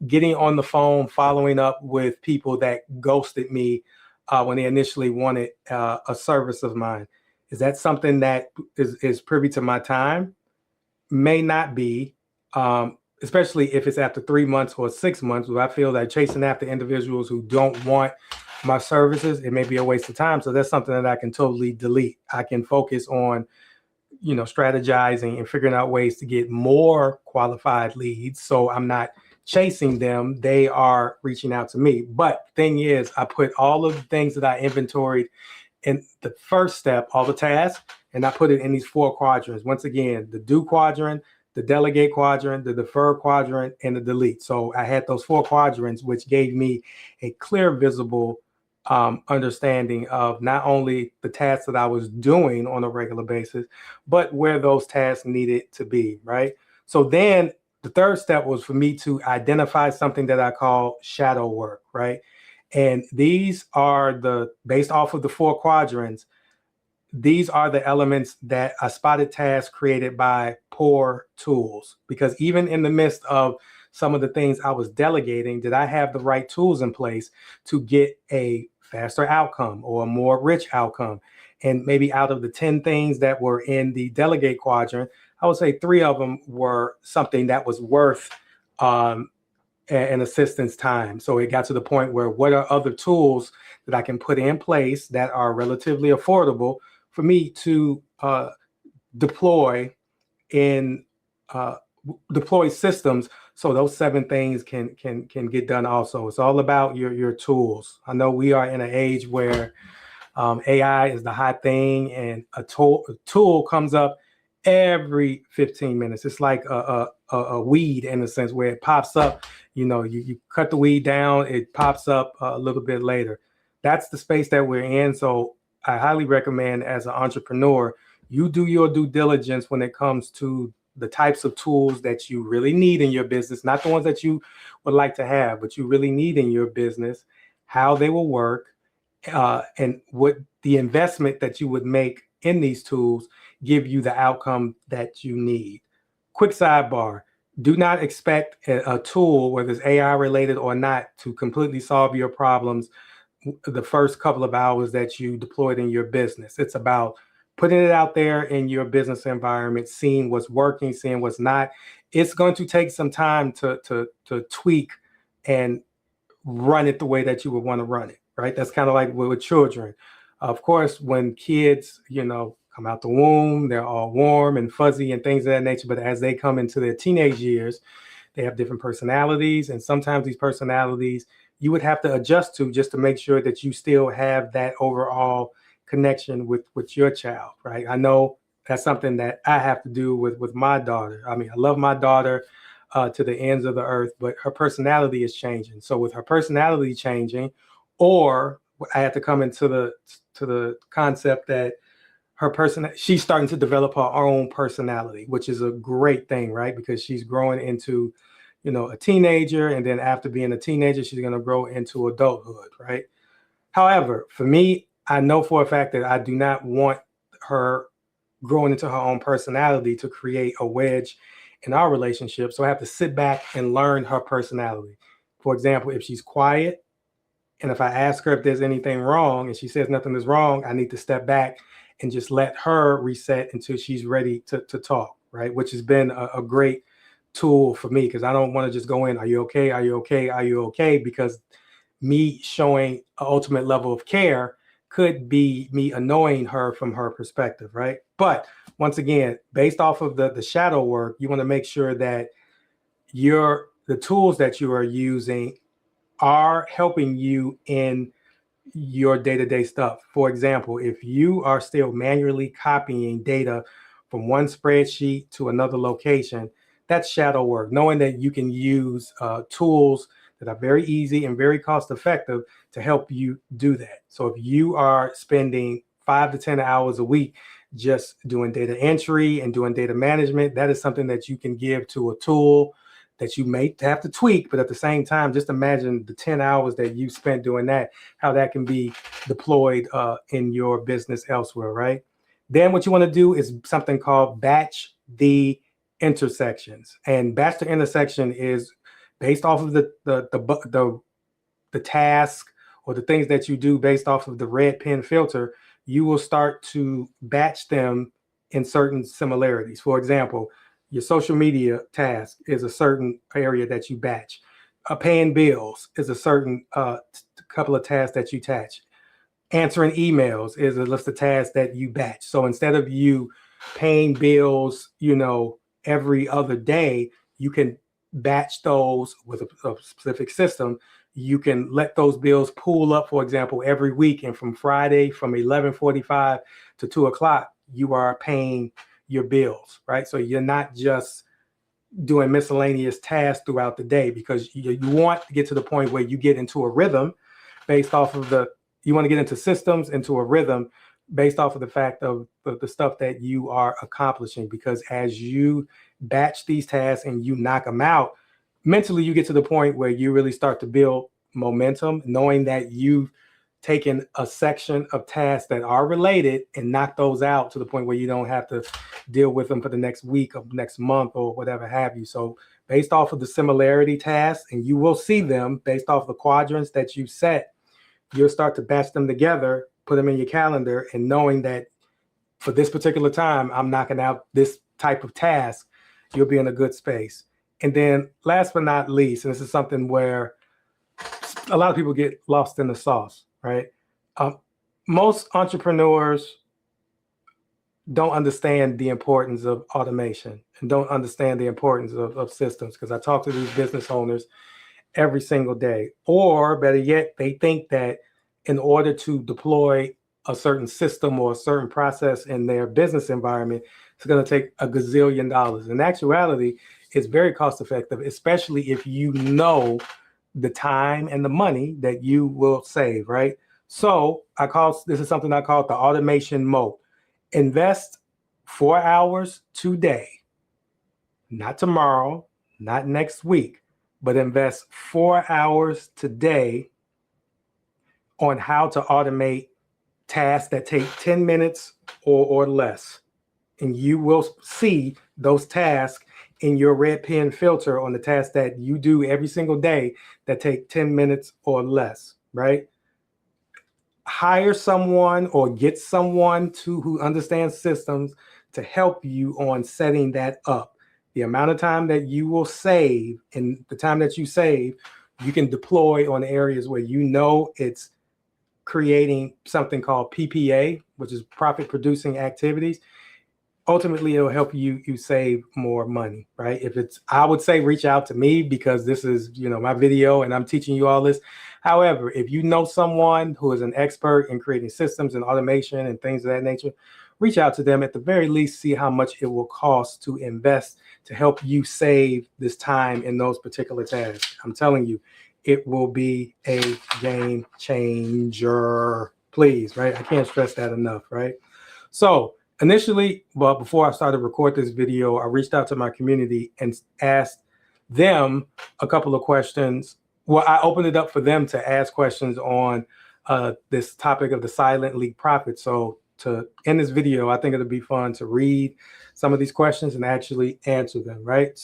Getting on the phone, following up with people that ghosted me when they initially wanted a service of mine. Is that something that is privy to my time? May not be, especially if it's after 3 months or 6 months, where I feel that chasing after individuals who don't want my services, it may be a waste of time. So that's something that I can totally delete. I can focus on, strategizing and figuring out ways to get more qualified leads. So I'm not chasing them. They are reaching out to me. But thing is, I put all of the things that I inventoried in the first step, all the tasks, and I put it in these 4 quadrants. Once again, the do quadrant, the delegate quadrant, the defer quadrant, and the delete. So I had those 4 quadrants, which gave me a clear, visible understanding of not only the tasks that I was doing on a regular basis, but where those tasks needed to be, right? So then the third step was for me to identify something that I call shadow work, right? And these are based off of the 4 quadrants, these are the elements that I spotted tasks created by poor tools. Because even in the midst of some of the things I was delegating, did I have the right tools in place to get a faster outcome or a more rich outcome? And maybe out of the 10 things that were in the delegate quadrant, I would say 3 of them were something that was worth an assistant's time. So it got to the point where what are other tools that I can put in place that are relatively affordable for me to deploy in deploy systems, so those 7 things can get done. Also, it's all about your tools. I know we are in an age where AI is the hot thing, and a tool comes up every 15 minutes. It's like a weed in a sense, where it pops up. You cut the weed down, it pops up a little bit later. That's the space that we're in. So I highly recommend, as an entrepreneur, you do your due diligence when it comes to the types of tools that you really need in your business, not the ones that you would like to have, but you really need in your business, how they will work, and what the investment that you would make in these tools give you the outcome that you need. Quick sidebar. Do not expect a tool, whether it's AI related or not, to completely solve your problems the first couple of hours that you deployed in your business. It's about putting it out there in your business environment, seeing what's working, seeing what's not. It's going to take some time to tweak and run it the way that you would want to run it, right? That's kind of like with children. Of course, when kids, come out the womb, they're all warm and fuzzy and things of that nature. But as they come into their teenage years, they have different personalities. And sometimes these personalities you would have to adjust to, just to make sure that you still have that overall connection with your child, right? I know that's something that I have to do with my daughter. I mean, I love my daughter to the ends of the earth, but her personality is changing. So with her personality changing, or I have to come into the concept that she's starting to develop her own personality, which is a great thing, right? Because she's growing into, a teenager, and then after being a teenager, she's going to grow into adulthood, right? However, for me, I know for a fact that I do not want her growing into her own personality to create a wedge in our relationship. So I have to sit back and learn her personality. For example, if she's quiet, and if I ask her if there's anything wrong and she says nothing is wrong, I need to step back and just let her reset until she's ready to talk, right? Which has been a great tool for me, because I don't want to just go in, are you okay? Are you okay? Are you okay? Because me showing an ultimate level of care could be me annoying her from her perspective, right? But once again, based off of the shadow work, you want to make sure that the tools that you are using are helping you in your day-to-day stuff. For example, if you are still manually copying data from one spreadsheet to another location, that's shadow work. Knowing that you can use tools that are very easy and very cost effective to help you do that. So if you are spending 5 to 10 hours a week just doing data entry and doing data management, that is something that you can give to a tool that you may have to tweak. But at the same time, just imagine the 10 hours that you spent doing that, how that can be deployed in your business elsewhere, right? Then what you want to do is something called batch the intersections. And batch the intersection is based off of the task or the things that you do based off of the red pen filter, you will start to batch them in certain similarities. For example, your social media task is a certain area that you batch. Paying bills is a certain couple of tasks that you batch. Answering emails is a list of tasks that you batch. So instead of you paying bills, every other day, you can batch those with a specific system. You can let those bills pool up, for example, every week. And from Friday, from 11:45 to 2 o'clock, you are paying your bills, right? So you're not just doing miscellaneous tasks throughout the day, because you want to get to the point where you get into a rhythm based off of you want to get into systems, into a rhythm based off of the fact of the stuff that you are accomplishing. Because as you batch these tasks and you knock them out, mentally you get to the point where you really start to build momentum, knowing that you've taken a section of tasks that are related and knock those out to the point where you don't have to deal with them for the next week or next month or whatever have you. So based off of the similarity tasks, and you will see them based off the quadrants that you set, you'll start to batch them together, put them in your calendar, and knowing that for this particular time, I'm knocking out this type of task, you'll be in a good space. And then last but not least, and this is something where a lot of people get lost in the sauce, right? Most entrepreneurs don't understand the importance of automation and don't understand the importance of systems, because I talk to these business owners every single day. Or better yet, they think that in order to deploy a certain system or a certain process in their business environment, it's going to take a gazillion dollars. In actuality, it's very cost effective, especially if you know the time and the money that you will save, right? So this is something I call the automation mode. Invest 4 hours today, not tomorrow, not next week, but invest 4 hours today on how to automate tasks that take 10 minutes or less. And you will see those tasks in your red pen filter on the tasks that you do every single day that take 10 minutes or less, right? Hire someone or get someone who understands systems to help you on setting that up. The amount of time that you will save, and the time that you save, you can deploy on areas where it's creating something called PPA, which is profit producing activities. Ultimately, it'll help you save more money, right? I would say reach out to me, because this is, my video and I'm teaching you all this. However, if you know someone who is an expert in creating systems and automation and things of that nature, reach out to them. At the very least, see how much it will cost to invest to help you save this time in those particular tasks. I'm telling you, it will be a game changer. Please, right? I can't stress that enough, right? So initially, before I started to record this video, I reached out to my community and asked them a couple of questions. Well, I opened it up for them to ask questions on this topic of the silent leak profit. So to end this video, I think it'll be fun to read some of these questions and actually answer them, right? So